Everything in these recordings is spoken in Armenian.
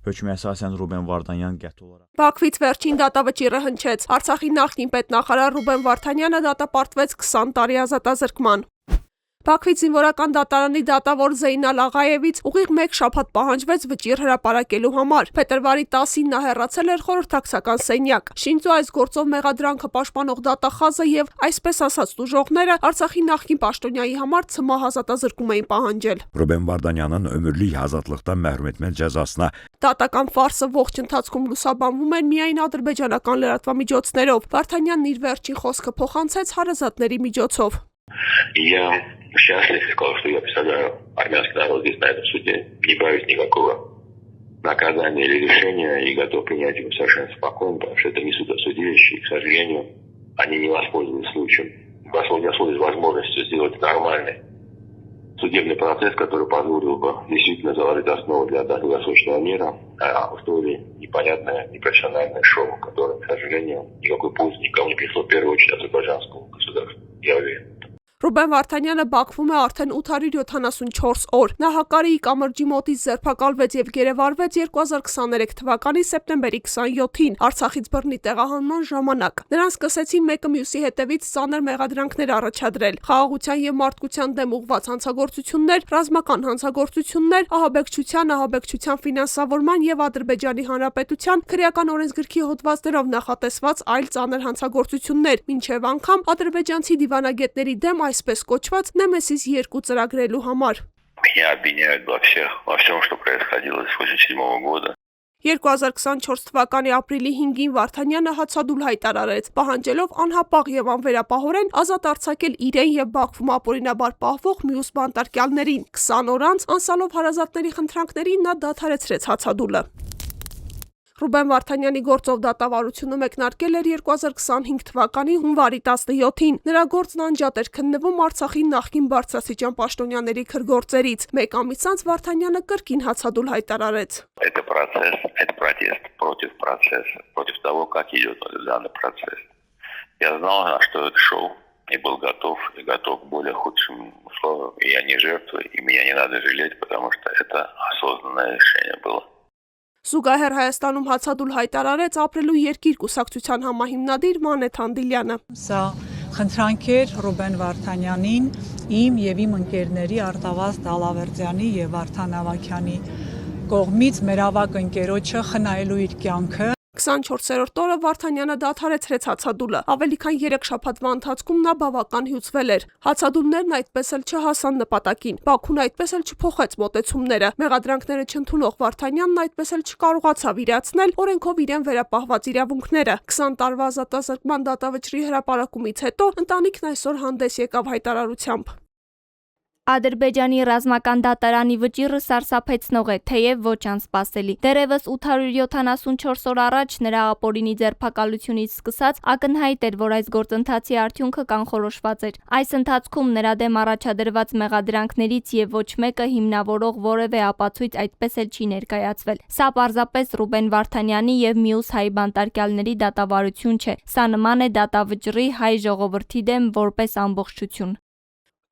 Höküm əsasən Ruben Vardanyan qəti olaraq Բաքվից վերջին դատավճիռը հնչեց։ Արցախի նախկին պետնախարար Ռուբեն Վարդանյանը դատապարտվեց 20 տարի ազատազրկման։ Բաքվից զինվորական դատարանի դատավոր Զեյնալ Աղայևից ուղիղ 1 շաբաթ պահանջվեց վճիռ հրապարակելու համար։ Փետրվարի 10-ին նա հեռացել էր խորհրդակցական սենյակ։ Շինձո այս գործով մեղադրանքը պաշտպանող դատախազը եւ այսպես ասած տուժողները Արցախի նախկին պաշտոնյայի համար ցմահ ազատազրկում էին պահանջել։ Ruben Vardanyanın ömürlük azadlıqdan məhrum etmə cəzasına Դատական ֆարսը ողջ ընթացքում լուսաբանվում էր միայն ադրբեջանական լրատվամիջոցներով։ Վարդանյանն իր վերջին խոսքը փոխանցեց հարազատների միջոցով։ Я счастлив, сказал, что я представляю армянский народ здесь, на этом суде, не боюсь никакого наказания или решения и готов принять его совершенно спокойно, потому что это не судосудилище, и, к сожалению, они не воспользовались случаем, не воспользовались возможностью сделать нормальный судебный процесс, который позволил бы действительно заложить основу для долгосрочного мира, а устроили непонятное, непрофессиональное шоу, которое, к сожалению, никакой пользы никому не принесло, в первую очередь, азербайджанскому государству. Я уверен. Ռուբեն Վարդանյանը Բաքվում է արդեն 874 օր։ Նա Հակարիի կամրջի մոտից ձերբակալվեց եւ գերեվարվեց 2023 թվականի սեպտեմբերի 27-ին Արցախից բռնի տեղահանման ժամանակ։ Նրան սկսեցին մեկը մյուսի հետևից ծանր մեղադրանքներ առաջադրել՝ խաղաղության եւ մարդկության դեմ ուղղված հանցագործություններ, ռազմական հանցագործություններ, ահաբեկչության ֆինանսավորման եւ Ադրբեջանի Հանրապետության քրեական օրենսգրքի հոդվածներով նախատեսված այլ ծանր հանցագործություններ, մինչեւ անգամ ադրբեջանցի դիվանագետների դեմ այսպես կոչված Նեմեսիս 2 ծրագրելու համար։ Меня обвиняют во всем, что происходило с 1987 года. 2024 թվականի ապրիլի 5-ին Վարդանյանը հացադուլ հայտարարեց, պահանջելով անհապաղ եւ անվերապահորեն ազատ արձակել իրեն եւ Բաքվում ապօրինաբար պահվող մյուս բանտարկյալներին։ 20 օր անց անսալով հարազատների խնդրանքներին նա դադարեցրեց հացադուլը։ Ռուբեն Վարդանյանի գործով դատավարությունը մեկնարկել էր 2025 թվականի հունվարի 17-ին։ Նրա գործն անջատ էր քննվում Արցախի նախկին բարձրաստիճան պաշտոնյաների քրգործերից։ Մեկ ամիս անց Վարդանյանը կրկին հացադուլ հայտարարեց։ Это процесс, это протест против процесса, против того, как идет данный процесс. Я знал, что это шоу, и был готов к более худшим условиям. И я не жертва, и меня не надо жалеть, потому что это осознанное решение было. Զուգահեռ Հայաստանում հացադուլ հայտարարեց ապրելու երկիր կուսակցության համահիմնադիր Մանեթ Անդիլյանը։ Սա խնդրանք էր Ռուբեն Վարդանյանին, իմ եւ իմ ընկերների Արտավազդ Դալավերդյանի եւ Վարդան Ավագյանի կողմից մեր ավագ ընկերոջը խնայելու իր կյանքը։ 24-րդ օրը Վարդանյանը դադարեցրեց հացադուլը։ Ավելի քան 3 շաբաթվա ընթացքում նա բավական հյուծվել էր։ Հացադուլներն այդպես էլ չհասան նպատակին։ Բաքուն այդպես էլ չփոխեց մոտեցումները։ Մեղադրանքները չընդունող Վարդանյանն այդպես էլ չկարողացավ իրացնել օրենքով իրեն վերապահված իրավունքները։ 20 տարվա ազատազրկման դատավճռի հրապարակումից հետո ընտանիքն այսօր հանդես եկավ հայտարարությամբ։ Ադրբեջանի ռազմական դատարանի վճիռը սարսափեցնող է, թեև ոչ անսպասելի։ Դեռևս 874 օր առաջ նրա ապօրինի ձերբակալությունից սկսած ակնհայտ էր, որ այս գործընթացի արդյունքը կանխորոշված էր։ Այս ընթացքում նրա դեմ առաջադրված մեղադրանքներից եւ ոչ մեկը հիմնավորող որևէ ապացույց այդպես էլ չի ներկայացվել։ Սա պարզապես Ռուբեն Վարդանյանի եւ մյուս հայ բանտարկյալների դատավարություն չէ։ Սա նման է դատավճռի հայ ժողովրդի դեմ որպես ամբողջություն։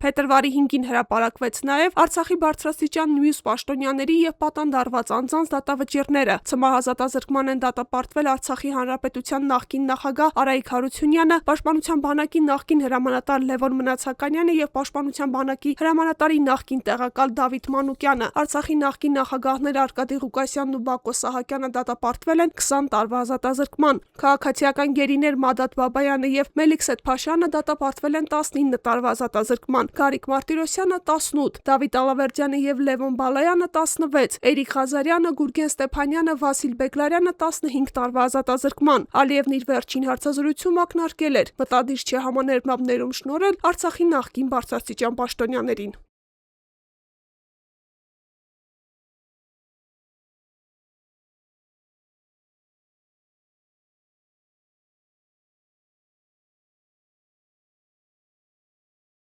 Փետրվարի 5-ին հրապարակվեց նաև Արցախի բարձրաստիճան մյուս պաշտոնյաների եւ պատանդարված անձանց դատավճիռները։ Ցմահ ազատազրկման են դատապարտվել Արցախի Հանրապետության նախկին նախագահ Արայիկ Հարությունյանը, Պաշտպանության բանակի նախկին հրամանատար Լևոն Մնացականյանը եւ Պաշտպանության բանակի հրամանատարի նախկին տեղակալ Դավիթ Մանուկյանը։ Արցախի նախկին նախագահներ Արկադի Ղուկասյանն ու Բակո Սահակյանը դատապարտվել են 20 տարվա ազատազրկման։ Քաղաքացիական գերիներ Մադատ Բաբայանը եւ Մելիքսեթ Փաշյանը դատապարտվել են 19 տարվա ազատազրկման։ Գարիկ Մարտիրոսյանը 18, Դավիթ Ալավերդյանը եւ Լևոն Բալայանը 16, Էրիկ Ղազարյանը, Գուրգեն Ստեփանյանը, Վասիլ Բեկլարյանը 15 տարվա ազատազրկման։ Ալիևն իր վերջին հարցազրույցում ակնարկել էր, մտադիր չէ համաներմաբներում շնորհել Արցախի նախկին բարձրաստիճան պաշտոնյաներին։